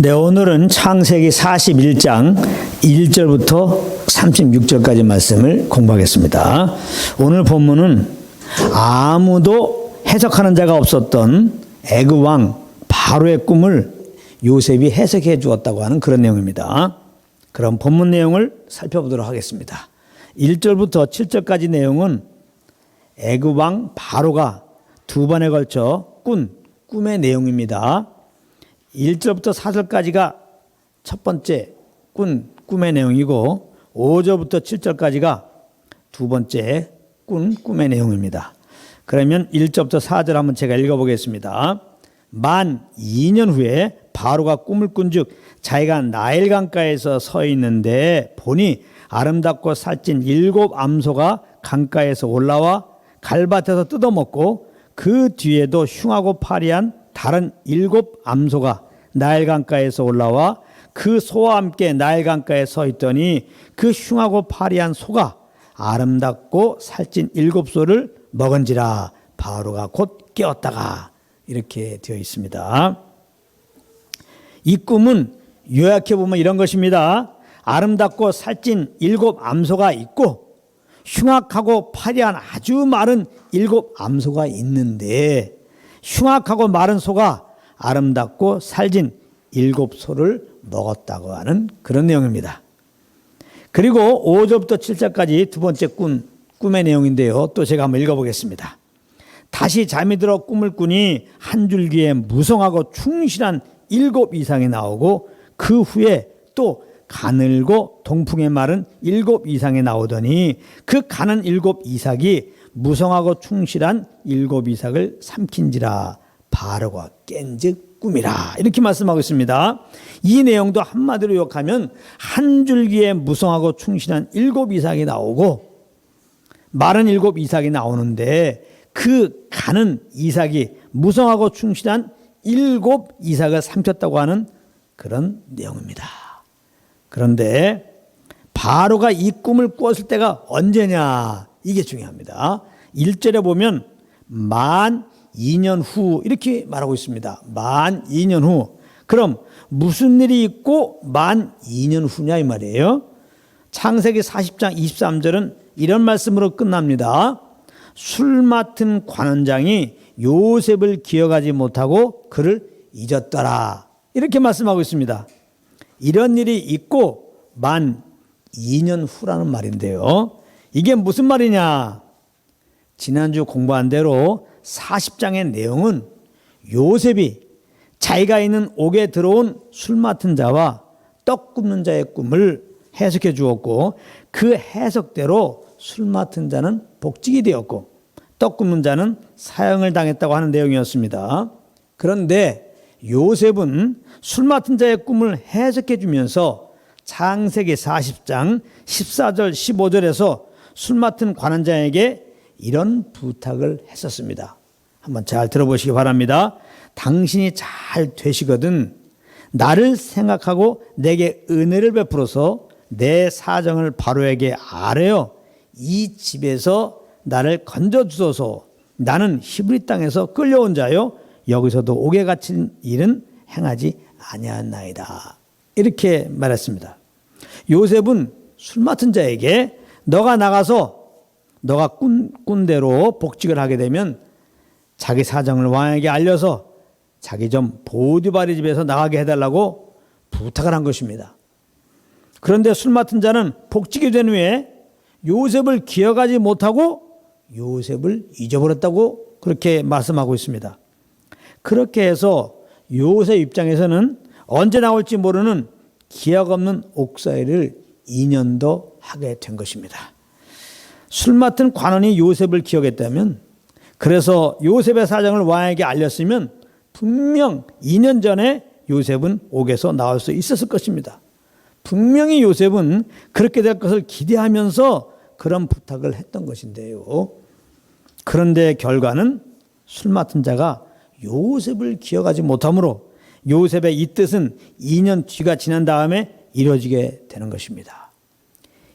네, 오늘은 창세기 41장 1절부터 36절까지 말씀을 공부하겠습니다. 오늘 본문은 아무도 해석하는 자가 없었던 애굽 왕 바로의 꿈을 요셉이 해석해 주었다고 하는 그런 내용입니다. 그럼 본문 내용을 살펴보도록 하겠습니다. 1절부터 7절까지 내용은 애굽 왕 바로가 두 번에 걸쳐 꿈의 내용입니다. 1절부터 4절까지가 첫 번째 꿈의 내용이고 5절부터 7절까지가 두 번째 꿈의 내용입니다. 그러면 1절부터 4절 한번 제가 읽어보겠습니다. 만 2년 후에 바로가 꿈을 꾼즉 자기가 나일 강가에서 서 있는데 보니 아름답고 살찐 7 암소가 강가에서 올라와 갈밭에서 뜯어먹고 그 뒤에도 흉하고 파리한 다른 7 암소가 나일 강가에서 올라와 그 소와 함께 나일 강가에 서 있더니 그 흉하고 파리한 소가 아름답고 살찐 7 소를 먹은지라 바로가 곧 깨었다가 이렇게 되어 있습니다. 이 꿈은 요약해 보면 이런 것입니다. 아름답고 살찐 7 암소가 있고 흉악하고 파리한 아주 마른 7 암소가 있는데 흉악하고 마른 소가 아름답고 살진 7 소를 먹었다고 하는 그런 내용입니다. 그리고 5절부터 7절까지 두 번째 꿈의 내용인데요. 또 제가 한번 읽어보겠습니다. 다시 잠이 들어 꿈을 꾸니 한 줄기에 무성하고 충실한 7 이상이 나오고 그 후에 또 가늘고 동풍에 마른 7 이상이 나오더니 그 가는 7 이삭이 무성하고 충실한 7 이삭을 삼킨지라 바로가 깬즉 꿈이라 이렇게 말씀하고 있습니다. 이 내용도 한마디로 요약하면 한 줄기에 무성하고 충실한 7 이삭이 나오고 마른 7 이삭이 나오는데 그 가는 이삭이 무성하고 충실한 7 이삭을 삼켰다고 하는 그런 내용입니다. 그런데 바로가 이 꿈을 꾸었을 때가 언제냐 이게 중요합니다. 1절에 보면 만 2년 후 이렇게 말하고 있습니다. 만 2년 후. 그럼 무슨 일이 있고 만 2년 후냐 이 말이에요. 창세기 40장 23절은 이런 말씀으로 끝납니다. 술 맡은 관원장이 요셉을 기억하지 못하고 그를 잊었더라. 이렇게 말씀하고 있습니다. 이런 일이 있고 만 2년 후라는 말인데요. 이게 무슨 말이냐? 지난주 공부한 대로 40장의 내용은 요셉이 자기가 있는 옥에 들어온 술 맡은 자와 떡 굽는 자의 꿈을 해석해 주었고 그 해석대로 술 맡은 자는 복직이 되었고 떡 굽는 자는 사형을 당했다고 하는 내용이었습니다. 그런데 요셉은 술 맡은 자의 꿈을 해석해 주면서 창세기 40장 14절 15절에서 술 맡은 관원장에게 이런 부탁을 했었습니다. 한번 잘 들어보시기 바랍니다. 당신이 잘 되시거든 나를 생각하고 내게 은혜를 베풀어서 내 사정을 바로에게 아뢰어 이 집에서 나를 건져주소서. 나는 히브리 땅에서 끌려온 자요 여기서도 옥에 갇힌 일은 행하지 아니하나이다. 이렇게 말했습니다. 요셉은 술 맡은 자에게 너가 나가서 너가 꾼 대로 복직을 하게 되면 자기 사정을 왕에게 알려서 자기 좀 보디바리 집에서 나가게 해달라고 부탁을 한 것입니다. 그런데 술 맡은 자는 복직이 된 후에 요셉을 기억하지 못하고 요셉을 잊어버렸다고 그렇게 말씀하고 있습니다. 그렇게 해서 요셉 입장에서는 언제 나올지 모르는 기약 없는 옥살이를 2년 더 하게 된 것입니다. 술 맡은 관원이 요셉을 기억했다면 그래서 요셉의 사정을 왕에게 알렸으면 분명 2년 전에 요셉은 옥에서 나올 수 있었을 것입니다. 분명히 요셉은 그렇게 될 것을 기대하면서 그런 부탁을 했던 것인데요. 그런데 결과는 술 맡은 자가 요셉을 기억하지 못하므로 요셉의 이 뜻은 2년 뒤가 지난 다음에 이루어지게 되는 것입니다.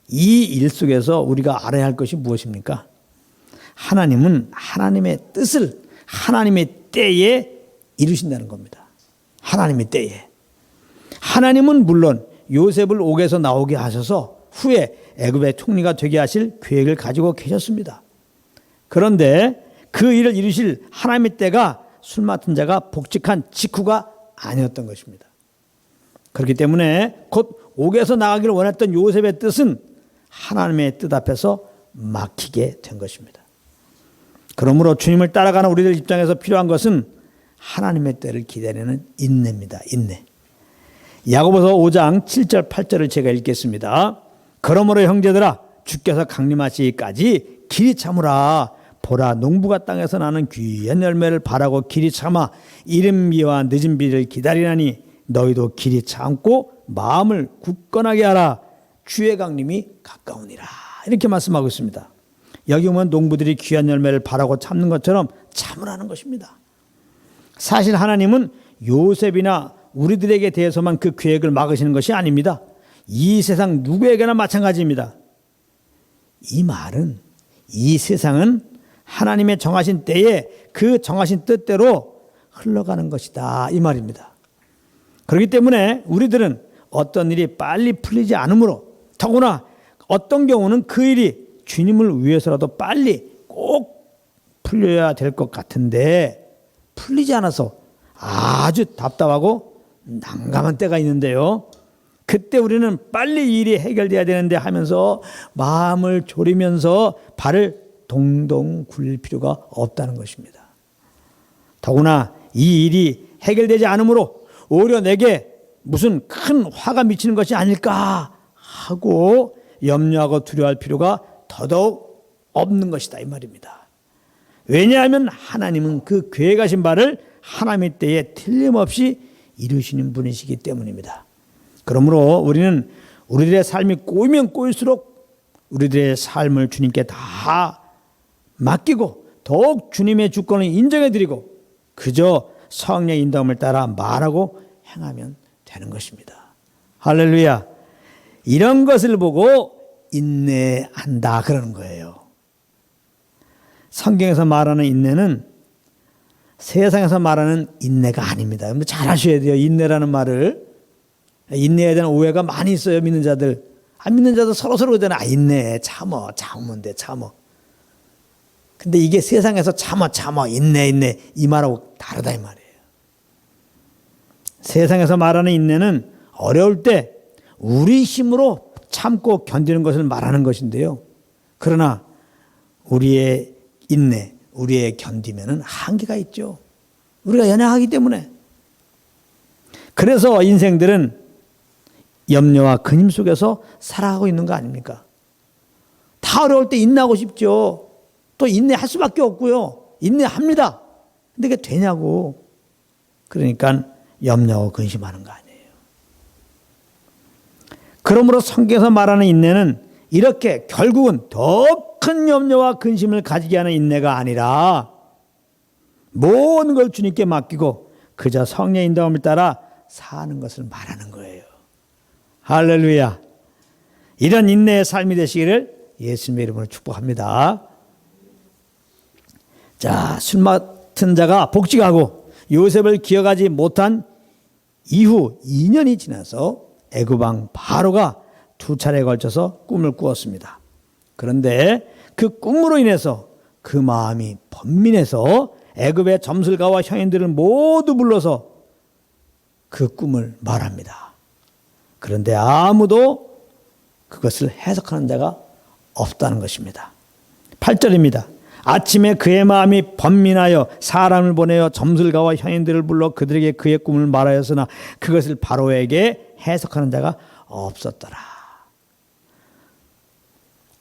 이 일 속에서 우리가 알아야 할 것이 무엇입니까? 하나님은 하나님의 뜻을 하나님의 때에 이루신다는 겁니다. 하나님의 때에. 하나님은 물론 요셉을 옥에서 나오게 하셔서 후에 애굽의 총리가 되게 하실 계획을 가지고 계셨습니다. 그런데 그 일을 이루실 하나님의 때가 술 맡은 자가 복직한 직후가 아니었던 것입니다. 그렇기 때문에 곧 옥에서 나가기를 원했던 요셉의 뜻은 하나님의 뜻 앞에서 막히게 된 것입니다. 그러므로 주님을 따라가는 우리들 입장에서 필요한 것은 하나님의 때를 기다리는 인내입니다. 인내. 야고보서 5장 7절 8절을 제가 읽겠습니다. 그러므로 형제들아 주께서 강림하시기까지 길이 참으라. 보라 농부가 땅에서 나는 귀한 열매를 바라고 길이 참아 이른 비와 늦은 비를 기다리나니 너희도 길이 참고 마음을 굳건하게 하라. 주의 강림이 가까우니라. 이렇게 말씀하고 있습니다. 여기 보면 농부들이 귀한 열매를 바라고 참는 것처럼 참으라는 것입니다. 사실 하나님은 요셉이나 우리들에게 대해서만 그 계획을 막으시는 것이 아닙니다. 이 세상 누구에게나 마찬가지입니다. 이 말은 이 세상은 하나님의 정하신 때에 그 정하신 뜻대로 흘러가는 것이다 이 말입니다. 그렇기 때문에 우리들은 어떤 일이 빨리 풀리지 않으므로 더구나 어떤 경우는 그 일이 주님을 위해서라도 빨리 꼭 풀려야 될 것 같은데 풀리지 않아서 아주 답답하고 난감한 때가 있는데요. 그때 우리는 빨리 이 일이 해결돼야 되는데 하면서 마음을 졸이면서 발을 동동 굴릴 필요가 없다는 것입니다. 더구나 이 일이 해결되지 않으므로 오히려 내게 무슨 큰 화가 미치는 것이 아닐까 하고 염려하고 두려워할 필요가 더더욱 없는 것이다 이 말입니다. 왜냐하면 하나님은 그 계획하신 바를 하나님의 때에 틀림없이 이루시는 분이시기 때문입니다. 그러므로 우리는 우리들의 삶이 꼬이면 꼬일수록 우리들의 삶을 주님께 다 맡기고 더욱 주님의 주권을 인정해드리고 그저 성령의 인도함을 따라 말하고 행하면 되는 것입니다. 할렐루야. 이런 것을 보고 인내한다 그러는 거예요. 성경에서 말하는 인내는 세상에서 말하는 인내가 아닙니다. 여러분 잘 아셔야 돼요. 인내라는 말을. 인내에 대한 오해가 많이 있어요. 믿는 자들. 안 믿는 자들 서로서로 그러잖아요. 인내 참으면 돼 참어. 근데 이게 세상에서 참어 인내 이 말하고 다르다 이 말이에요. 세상에서 말하는 인내는 어려울 때 우리 힘으로 참고 견디는 것을 말하는 것인데요. 그러나 우리의 인내, 우리의 견디면은 한계가 있죠. 우리가 연약하기 때문에. 그래서 인생들은 염려와 근심 속에서 살아가고 있는 거 아닙니까? 다 어려울 때 인내하고 싶죠. 또 인내할 수밖에 없고요. 인내합니다. 근데 그게 되냐고. 그러니까 염려하고 근심하는 거 아니에요. 그러므로 성경에서 말하는 인내는 이렇게 결국은 더 큰 염려와 근심을 가지게 하는 인내가 아니라 모든 걸 주님께 맡기고 그저 성령의 인도함을 따라 사는 것을 말하는 거예요. 할렐루야. 이런 인내의 삶이 되시기를 예수님의 이름으로 축복합니다. 자, 술 맡은 자가 복직하고 요셉을 기억하지 못한 이후 2년이 지나서 애굽 왕 바로가 2차례에 걸쳐서 꿈을 꾸었습니다. 그런데 그 꿈으로 인해서 그 마음이 번민해서 애굽의 점술가와 형인들을 모두 불러서 그 꿈을 말합니다. 그런데 아무도 그것을 해석하는 자가 없다는 것입니다. 8절입니다. 아침에 그의 마음이 번민하여 사람을 보내어 점술가와 형인들을 불러 그들에게 그의 꿈을 말하였으나 그것을 바로에게 해석하는 자가 없었더라.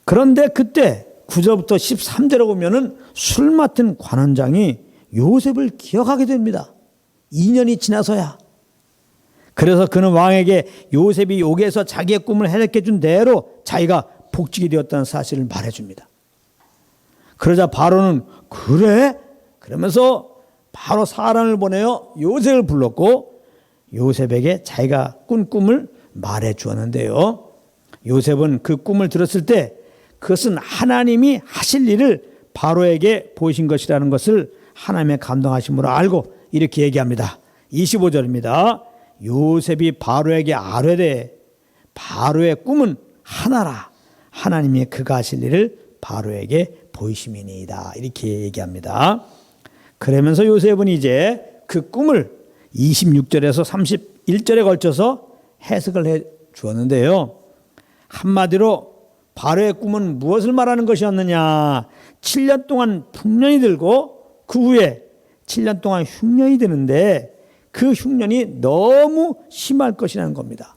그런데 그때 9절부터 13절에 보면은 술 맡은 관원장이 요셉을 기억하게 됩니다. 2년이 지나서야. 그래서 그는 왕에게 요셉이 옥에서 자기의 꿈을 해석해 준 대로 자기가 복직이 되었다는 사실을 말해줍니다. 그러자 바로는 그래? 그러면서 바로 사람을 보내어 요셉을 불렀고 요셉에게 자기가 꾼 꿈을 말해 주었는데요. 요셉은 그 꿈을 들었을 때 그것은 하나님이 하실 일을 바로에게 보이신 것이라는 것을 하나님의 감동하심으로 알고 이렇게 얘기합니다. 25절입니다. 요셉이 바로에게 아뢰되 바로의 꿈은 하나라. 하나님이 그가 하실 일을 바로에게 보이심이니이다. 이렇게 얘기합니다. 그러면서 요셉은 이제 그 꿈을 26절에서 31절에 걸쳐서 해석을 해 주었는데요. 한마디로 바로의 꿈은 무엇을 말하는 것이었느냐. 7년 동안 풍년이 들고 그 후에 7년 동안 흉년이 드는데 그 흉년이 너무 심할 것이라는 겁니다.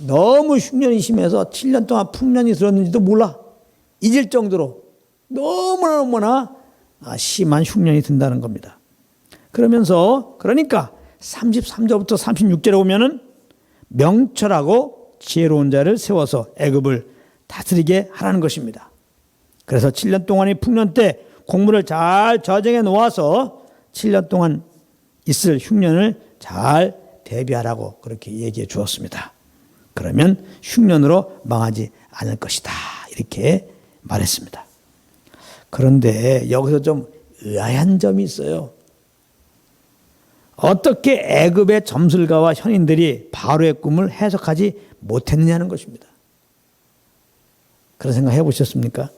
너무 흉년이 심해서 7년 동안 풍년이 들었는지도 몰라. 잊을 정도로 너무나 심한 흉년이 든다는 겁니다. 그러니까 33절부터 36절에 보면은 명철하고 지혜로운 자를 세워서 애굽을 다스리게 하라는 것입니다. 그래서 7년 동안의 풍년 때 곡물을 잘 저장해 놓아서 7년 동안 있을 흉년을 잘 대비하라고 그렇게 얘기해 주었습니다. 그러면 흉년으로 망하지 않을 것이다. 이렇게 말했습니다. 그런데 여기서 좀 의아한 점이 있어요. 어떻게 애굽의 점술가와 현인들이 바로의 꿈을 해석하지 못했느냐는 것입니다. 그런 생각 해보셨습니까?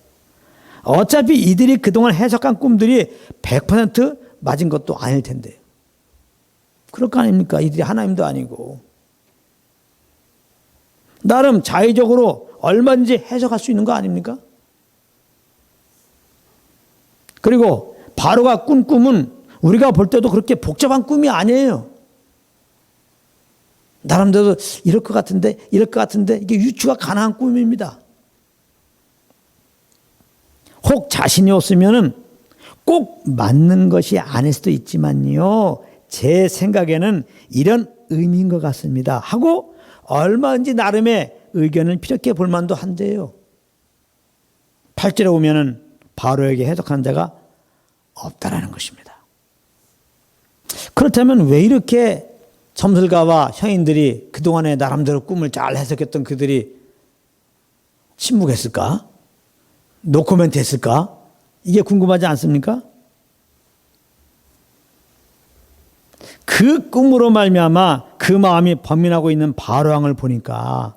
어차피 이들이 그동안 해석한 꿈들이 100% 맞은 것도 아닐 텐데. 그럴 거 아닙니까? 이들이 하나님도 아니고. 나름 자의적으로 얼마든지 해석할 수 있는 거 아닙니까? 그리고 바로가 꾼 꿈은 우리가 볼 때도 그렇게 복잡한 꿈이 아니에요. 나름대로 이럴 것 같은데 이게 유추가 가능한 꿈입니다. 혹 자신이 없으면은 꼭 맞는 것이 아닐 수도 있지만요. 제 생각에는 이런 의미인 것 같습니다. 하고 얼마든지 나름의 의견을 피력해 볼 만도 한데요. 8절에 보면은 바로에게 해석한 자가 없다라는 것입니다. 그렇다면 왜 이렇게 점술가와 현인들이 그동안에 나름대로 꿈을 잘 해석했던 그들이 침묵했을까? 노코멘트 했을까? 이게 궁금하지 않습니까? 그 꿈으로 말미암아 그 마음이 번민하고 있는 바로 왕을 보니까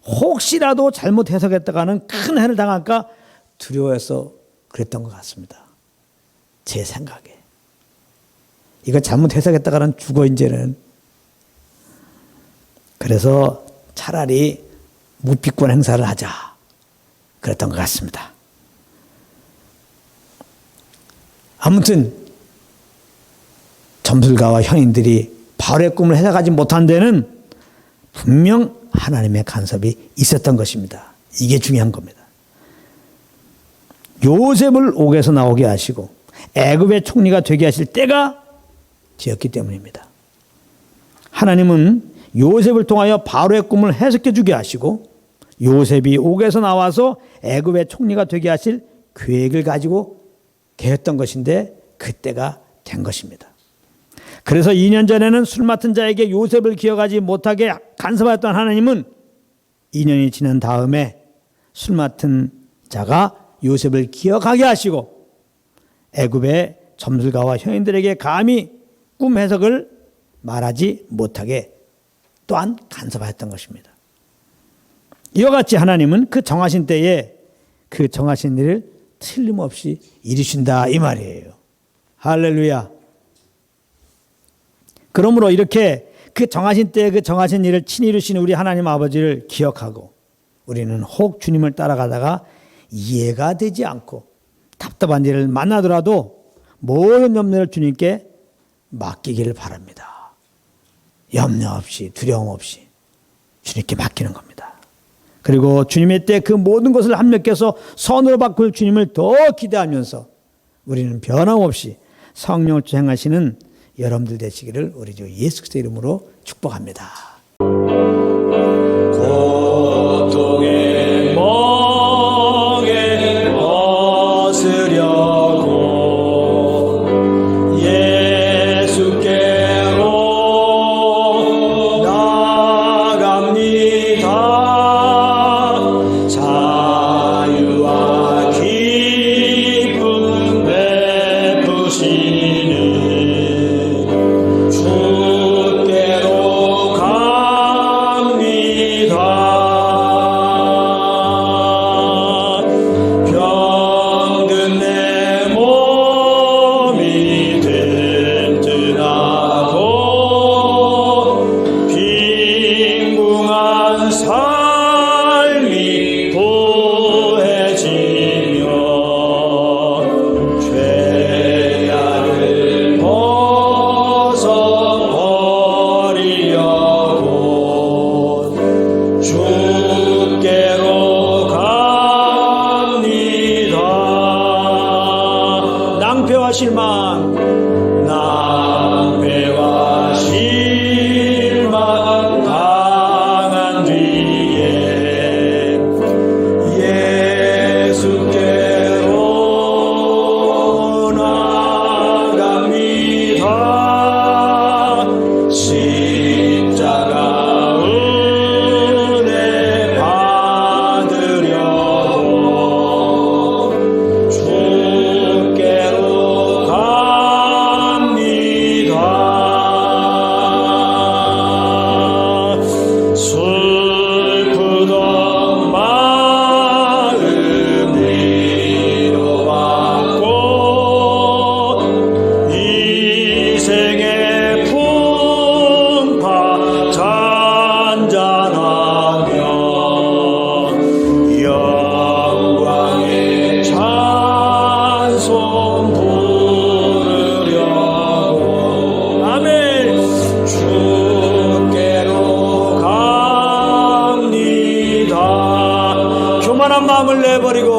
혹시라도 잘못 해석했다가는 큰 해를 당할까 두려워해서 그랬던 것 같습니다. 제 생각에. 이거 잘못 해석했다가는 죽어 이제는. 그래서 차라리 묵비권 행사를 하자. 그랬던 것 같습니다. 아무튼 점술가와 현인들이 바로의 꿈을 해석하지 못한 데는 분명 하나님의 간섭이 있었던 것입니다. 이게 중요한 겁니다. 요셉을 옥에서 나오게 하시고 애굽의 총리가 되게 하실 때가 되었기 때문입니다. 하나님은 요셉을 통하여 바로의 꿈을 해석해 주게 하시고 요셉이 옥에서 나와서 애굽의 총리가 되게 하실 계획을 가지고 계획했던 것인데 그때가 된 것입니다. 그래서 2년 전에는 술 맡은 자에게 요셉을 기억하지 못하게 간섭하였던 하나님은 2년이 지난 다음에 술 맡은 자가 요셉을 기억하게 하시고 애굽의 점술가와 현인들에게 감히 꿈 해석을 말하지 못하게 또한 간섭하였던 것입니다. 이와 같이 하나님은 그 정하신 때에 그 정하신 일을 틀림없이 이루신다 이 말이에요. 할렐루야. 그러므로 이렇게 그 정하신 때에 그 정하신 일을 친히 이루신 우리 하나님 아버지를 기억하고 우리는 혹 주님을 따라가다가 이해가 되지 않고 답답한 일을 만나더라도 모든 염려를 주님께 맡기기를 바랍니다. 염려 없이 두려움 없이 주님께 맡기는 겁니다. 그리고 주님의 때 그 모든 것을 합력해서 선으로 바꿀 주님을 더 기대하면서 우리는 변함없이 성령을 행하시는 여러분들 되시기를 우리 주 예수 그리스도 이름으로 축복합니다. 고통의 멍에 벗으려고 예수께로 나갑니다. 자유와 기쁨 베푸시는 주께로 낭배와 실망 당한 뒤에 예수께로 나갑니다. 십자가 은혜 받으려고 주께로 갑니다. 슬프던 마음 위로받고 이생의 풍파 잔잔하며 영광의 찬송 부르려고 아멘. 주께로 갑니다. 교만한 마음을 내버리고